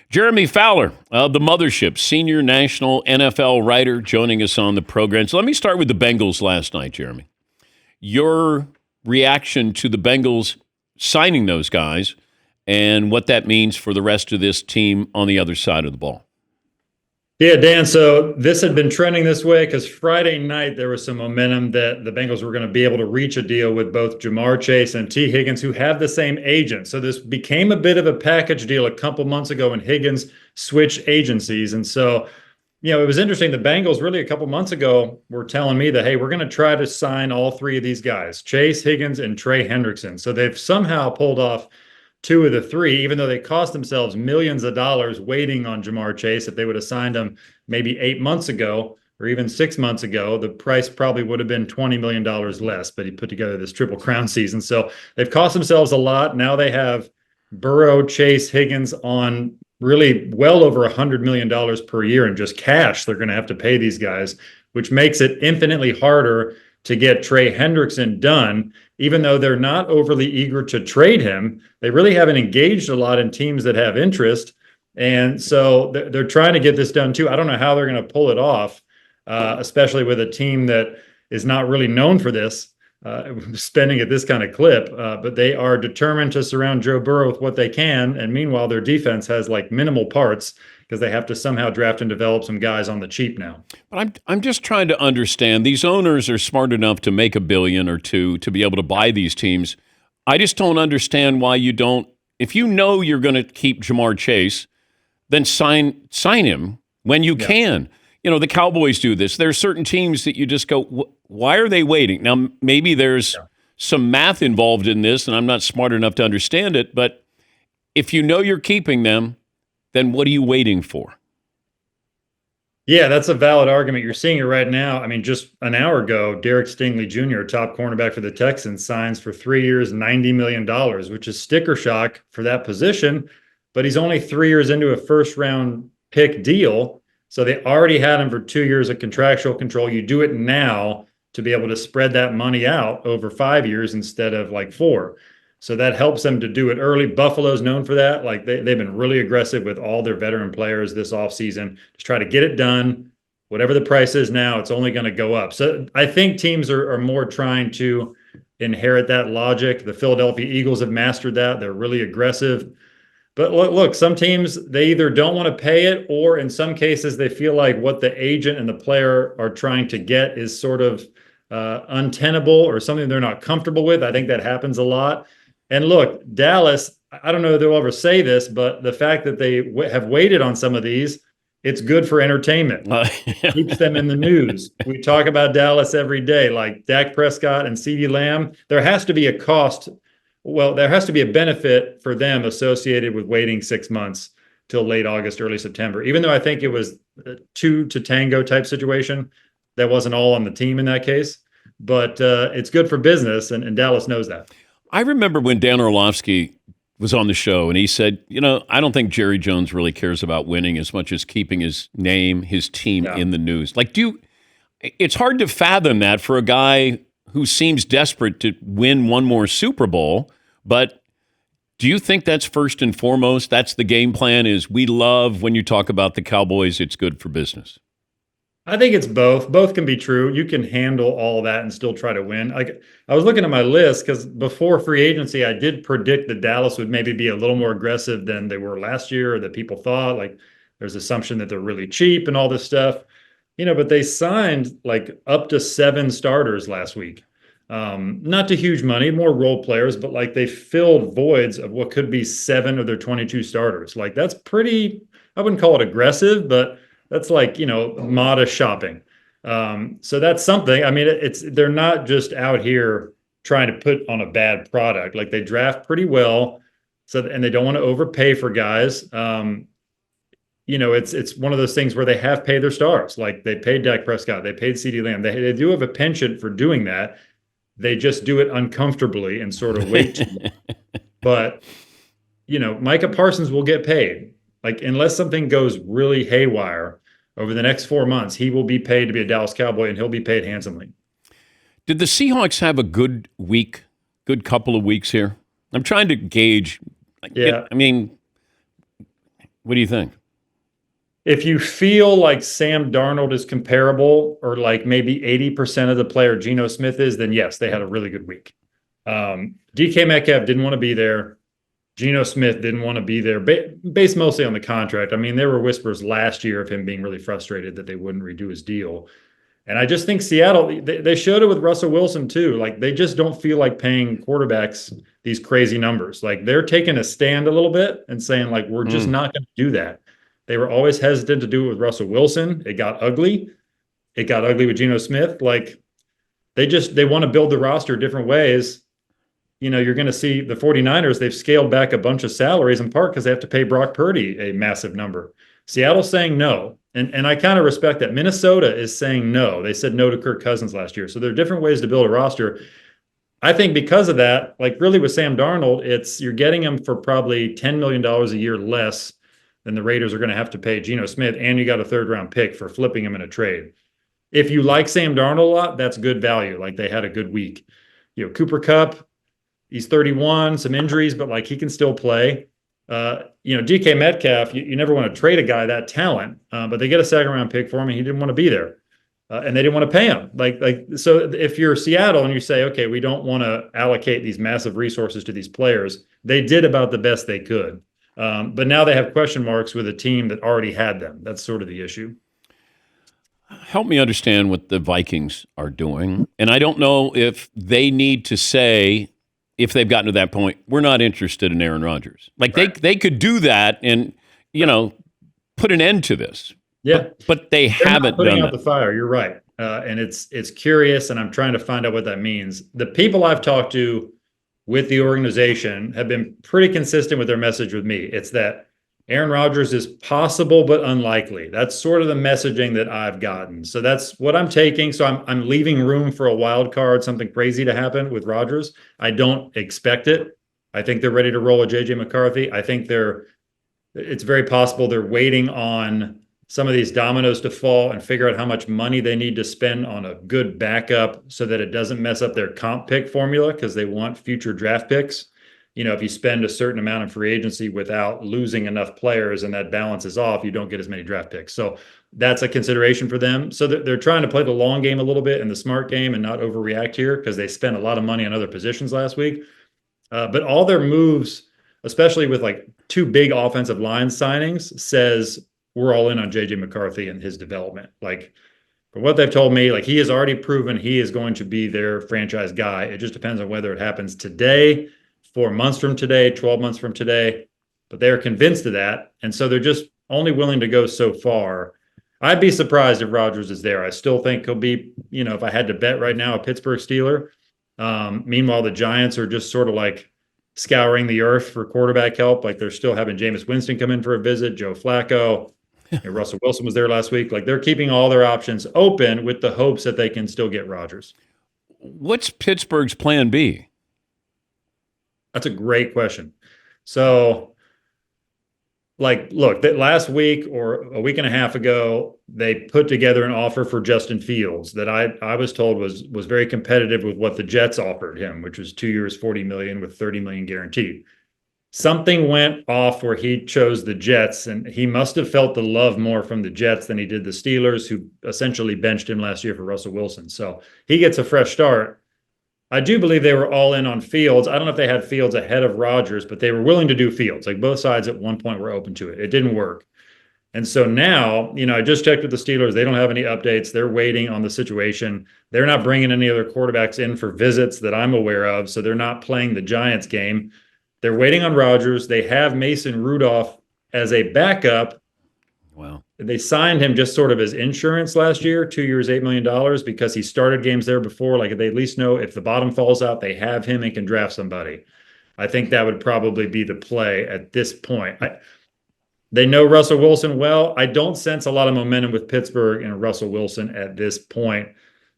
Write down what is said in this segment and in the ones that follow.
Jeremy Fowler of the Mothership, senior national NFL writer, joining us on the program. So let me start with the Bengals last night, Jeremy. Your reaction to the Bengals signing those guys and what that means for the rest of this team on the other side of the ball. Yeah, Dan, so this had been trending this way because Friday night there was some momentum that the Bengals were going to be able to reach a deal with both Jamar Chase and T. Higgins, who have the same agent. So this became a bit of a package deal a couple months ago when Higgins switched agencies. And so, it was interesting. The Bengals really a couple months ago were telling me that, hey, we're going to try to sign all three of these guys, Chase, Higgins, and Trey Hendrickson. So they've somehow pulled off two of the three, even though they cost themselves millions of dollars waiting on Jamar Chase. If they would have signed him maybe 8 months ago or even 6 months ago, the price probably would have been $20 million less, but he put together this Triple Crown season. So they've cost themselves a lot. Now they have Burrow, Chase, Higgins on really well over $100 million per year in just cash they're going to have to pay these guys, which makes it infinitely harder to get Trey Hendrickson done. Even though they're not overly eager to trade him, they really haven't engaged a lot in teams that have interest. And so they're trying to get this done too. I don't know how they're going to pull it off, especially with a team that is not really known for this, spending at this kind of clip. But they are determined to surround Joe Burrow with what they can. And meanwhile, their defense has like minimal parts because they have to somehow draft and develop some guys on the cheap now. But I'm just trying to understand. These owners are smart enough to make $1 billion or $2 billion to be able to buy these teams. I just don't understand why you don't. If you know you're going to keep Jamar Chase, then sign him when you can. The Cowboys do this. There are certain teams that you just go, why are they waiting? Now, maybe there's some math involved in this, and I'm not smart enough to understand it. But if you know you're keeping them, then what are you waiting for? Yeah, that's a valid argument. You're seeing it right now. I mean, just an hour ago, Derek Stingley Jr., top cornerback for the Texans, signs for 3 years, $90 million, which is sticker shock for that position. But he's only 3 years into a first-round pick deal. So they already had him for 2 years of contractual control. You do it now to be able to spread that money out over 5 years instead of like 4. So that helps them to do it early. Buffalo's known for that. Like they've been really aggressive with all their veteran players this offseason. Just try to get it done. Whatever the price is now, it's only going to go up. So I think teams are more trying to inherit that logic. The Philadelphia Eagles have mastered that. They're really aggressive. But look, some teams, they either don't want to pay it, or in some cases, they feel like what the agent and the player are trying to get is sort of untenable or something they're not comfortable with. I think that happens a lot. And look, Dallas, I don't know if they'll ever say this, but the fact that they have waited on some of these, it's good for entertainment. Keeps them in the news. We talk about Dallas every day, like Dak Prescott and CeeDee Lamb. There has to be a cost. Well, there has to be a benefit for them associated with waiting 6 months till late August, early September. Even though I think it was a 2 to tango type situation, that wasn't all on the team in that case. But it's good for business, and Dallas knows that. I remember when Dan Orlovsky was on the show, and he said, I don't think Jerry Jones really cares about winning as much as keeping his name, his team in the news. Like, it's hard to fathom that for a guy who seems desperate to win one more Super Bowl, but do you think that's first and foremost? That's the game plan, is we love when you talk about the Cowboys, it's good for business? I think it's both. Both can be true. You can handle all that and still try to win. Like, I was looking at my list because before free agency, I did predict that Dallas would maybe be a little more aggressive than they were last year, or that people thought. Like, there's assumption that they're really cheap and all this stuff, but they signed like up to 7 starters last week. Not to huge money, more role players, but like they filled voids of what could be 7 of their 22 starters. Like, that's pretty, I wouldn't call it aggressive, but that's like, modest shopping. So that's something. I mean, they're not just out here trying to put on a bad product. Like, they draft pretty well, and they don't want to overpay for guys. It's one of those things where they have paid their stars. Like, they paid Dak Prescott, they paid CeeDee Lamb. They do have a penchant for doing that. They just do it uncomfortably and sort of wait too long. But, Micah Parsons will get paid. Like, unless something goes really haywire over the next 4 months, he will be paid to be a Dallas Cowboy, and he'll be paid handsomely. Did the Seahawks have a good couple of weeks here? I'm trying to gauge. Yeah. I mean, What do you think? If you feel like Sam Darnold is comparable or like maybe 80% of the player Geno Smith is, then yes, they had a really good week. DK Metcalf didn't want to be there. Geno Smith didn't want to be there, based mostly on the contract. I mean, there were whispers last year of him being really frustrated that they wouldn't redo his deal. And I just think Seattle, they showed it with Russell Wilson too. Like they just don't feel like paying quarterbacks these crazy numbers. Like they're taking a stand a little bit and saying like, we're just not going to do that. They were always hesitant to do it with Russell Wilson. It got ugly. It got ugly with Geno Smith. Like they want to build the roster different ways. You know, you're going to see the 49ers, they've scaled back a bunch of salaries in part because they have to pay Brock Purdy a massive number. Seattle's saying no. And I kind of respect that. Minnesota is saying no. They said no to Kirk Cousins last year. So there are different ways to build a roster. I think because of that, like really with Sam Darnold, you're getting him for probably $10 million a year less than the Raiders are going to have to pay Geno Smith, and you got a third-round pick for flipping him in a trade. If you like Sam Darnold a lot, that's good value. Like they had a good week. You know, Cooper Kupp, he's 31, some injuries, but like he can still play. DK Metcalf, you never want to trade a guy that talent, but they get a second-round pick for him, and he didn't want to be there, and they didn't want to pay him. So if you're Seattle and you say, okay, we don't want to allocate these massive resources to these players, they did about the best they could. But now they have question marks with a team that already had them. That's sort of the issue. Help me understand what the Vikings are doing. And I don't know if they need to say, if they've gotten to that point, we're not interested in Aaron Rodgers. Like right. they could do that and, put an end to this. Yeah. But they haven't done putting out that. The fire. You're right. And it's curious, and I'm trying to find out what that means. The people I've talked to with the organization have been pretty consistent with their message with me. It's that Aaron Rodgers is possible but unlikely. That's sort of the messaging that I've gotten. So that's what I'm taking. So I'm leaving room for a wild card, something crazy to happen with Rodgers. I don't expect it. I think they're ready to roll with JJ McCarthy. I think it's very possible they're waiting on some of these dominoes to fall and figure out how much money they need to spend on a good backup so that it doesn't mess up their comp pick formula, because they want future draft picks. If you spend a certain amount in free agency without losing enough players and that balance is off, you don't get as many draft picks. So that's a consideration for them. So they're trying to play the long game a little bit and the smart game and not overreact here, because they spent a lot of money on other positions last week. But all their moves, especially with like two big offensive line signings, says we're all in on JJ McCarthy and his development. Like, from what they've told me, like he has already proven he is going to be their franchise guy. It just depends on whether it happens today, 4 months from today, 12 months from today. But they're convinced of that. And so they're just only willing to go so far. I'd be surprised if Rodgers is there. I still think he'll be, if I had to bet right now, a Pittsburgh Steeler. Meanwhile, the Giants are just sort of like scouring the earth for quarterback help. Like they're still having Jameis Winston come in for a visit, Joe Flacco. Russell Wilson was there last week. Like they're keeping all their options open with the hopes that they can still get Rodgers. What's Pittsburgh's plan B? That's a great question. So, look, that last week or a week and a half ago, they put together an offer for Justin Fields that I was told was very competitive with what the Jets offered him, which was 2 years, $40 million with $30 million guaranteed. Something went off where he chose the Jets, and he must have felt the love more from the Jets than he did the Steelers, who essentially benched him last year for Russell Wilson. So he gets a fresh start. I do believe they were all in on Fields. I don't know if they had Fields ahead of Rodgers, but they were willing to do Fields. Like both sides at one point were open to it. It didn't work. And so now, I just checked with the Steelers. They don't have any updates. They're waiting on the situation. They're not bringing any other quarterbacks in for visits that I'm aware of. So they're not playing the Giants game. They're waiting on Rodgers. They have Mason Rudolph as a backup. Wow. They signed him just sort of as insurance last year, 2 years, $8 million, because he started games there before. Like they at least know if the bottom falls out, they have him and can draft somebody. I think that would probably be the play at this point. They know Russell Wilson well. I don't sense a lot of momentum with Pittsburgh and Russell Wilson at this point.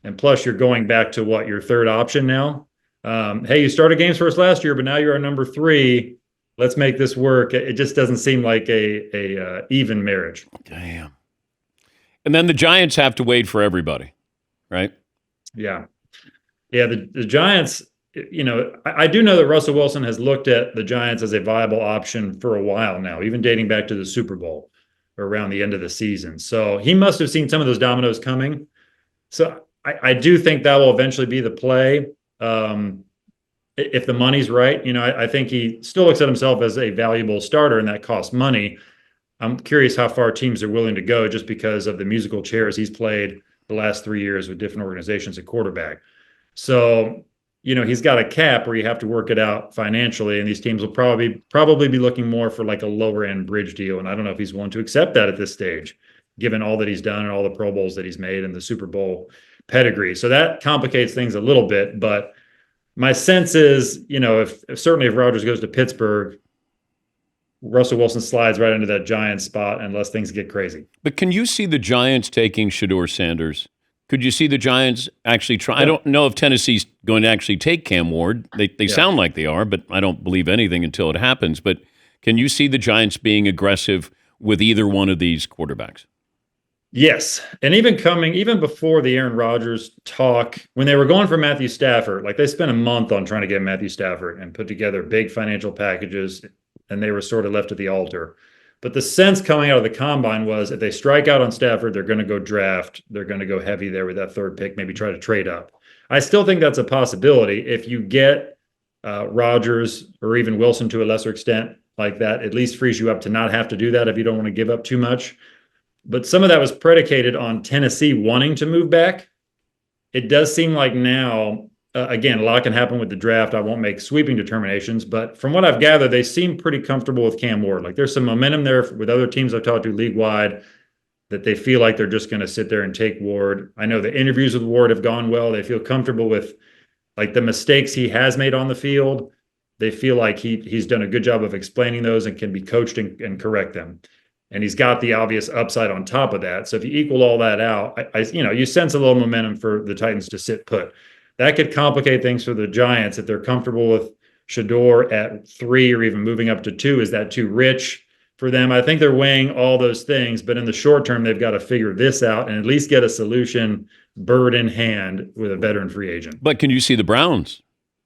And plus, you're going back to your third option now. Hey, you started games for us last year, but now you're our number 3. Let's make this work. It just doesn't seem like a even marriage. Damn. And then the Giants have to wait for everybody, right? Yeah. Yeah, the Giants, I do know that Russell Wilson has looked at the Giants as a viable option for a while now, even dating back to the Super Bowl or around the end of the season. So he must have seen some of those dominoes coming. So I do think that will eventually be the play. If the money's right, I think he still looks at himself as a valuable starter, and that costs money. I'm curious how far teams are willing to go just because of the musical chairs he's played the last 3 years with different organizations at quarterback. So, he's got a cap where you have to work it out financially, and these teams will probably be looking more for like a lower end bridge deal. And I don't know if he's willing to accept that at this stage, given all that he's done and all the Pro Bowls that he's made and the Super Bowl pedigree. So that complicates things a little bit. But my sense is, if Rodgers goes to Pittsburgh, Russell Wilson slides right into that Giants spot unless things get crazy. But can you see the Giants taking Shedeur Sanders? Could you see the Giants actually try? Yeah. I don't know if Tennessee's going to actually take Cam Ward. They sound like they are, but I don't believe anything until it happens. But can you see the Giants being aggressive with either one of these quarterbacks? Yes. And even before the Aaron Rodgers talk, when they were going for Matthew Stafford, like they spent a month on trying to get Matthew Stafford and put together big financial packages, and they were sort of left at the altar. But the sense coming out of the combine was if they strike out on Stafford, they're going to go draft. They're going to go heavy there with that third pick, maybe try to trade up. I still think that's a possibility. If you get Rodgers or even Wilson to a lesser extent like that, at least frees you up to not have to do that if you don't want to give up too much. But some of that was predicated on Tennessee wanting to move back. It does seem like now, again, a lot can happen with the draft. I won't make sweeping determinations, but from what I've gathered, they seem pretty comfortable with Cam Ward. Like there's some momentum there with other teams I've talked to league-wide that they feel like they're just going to sit there and take Ward. I know the interviews with Ward have gone well. They feel comfortable with like the mistakes he has made on the field. They feel like he's done a good job of explaining those and can be coached and correct them. And he's got the obvious upside on top of that. So if you equal all that out, you sense a little momentum for the Titans to sit put. That could complicate things for the Giants if they're comfortable with Shedeur at 3 or even moving up to 2. Is that too rich for them? I think they're weighing all those things, but in the short term, they've got to figure this out and at least get a solution bird in hand with a veteran free agent. But can you see the Browns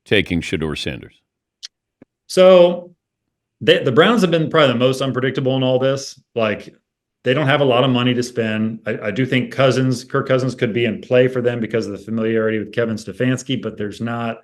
taking Shedeur Sanders? So the Browns have been probably the most unpredictable in all this. Like, they don't have a lot of money to spend. I do think Kirk Cousins could be in play for them because of the familiarity with Kevin Stefanski, but there's not.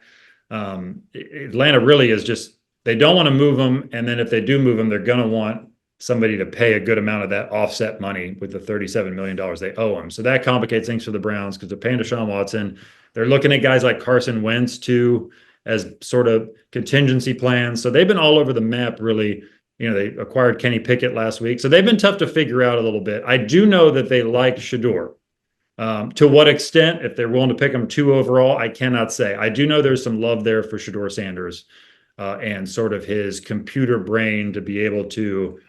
Atlanta really is just, they don't want to move him. And then if they do move him, they're going to want somebody to pay a good amount of that offset money with the $37 million they owe him. So that complicates things for the Browns because they're paying Deshaun Watson. They're looking at guys like Carson Wentz too as sort of contingency plans. So they've been all over the map, really. They acquired Kenny Pickett last week. So they've been tough to figure out a little bit. I do know that they like Shedeur. To what extent, if they're willing to pick him 2 overall, I cannot say. I do know there's some love there for Shedeur Sanders and sort of his computer brain to be able to,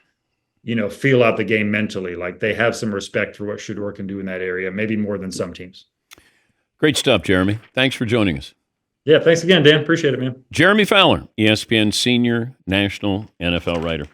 feel out the game mentally. Like they have some respect for what Shedeur can do in that area, maybe more than some teams. Great stuff, Jeremy. Thanks for joining us. Yeah, thanks again, Dan. Appreciate it, man. Jeremy Fowler, ESPN senior national NFL writer.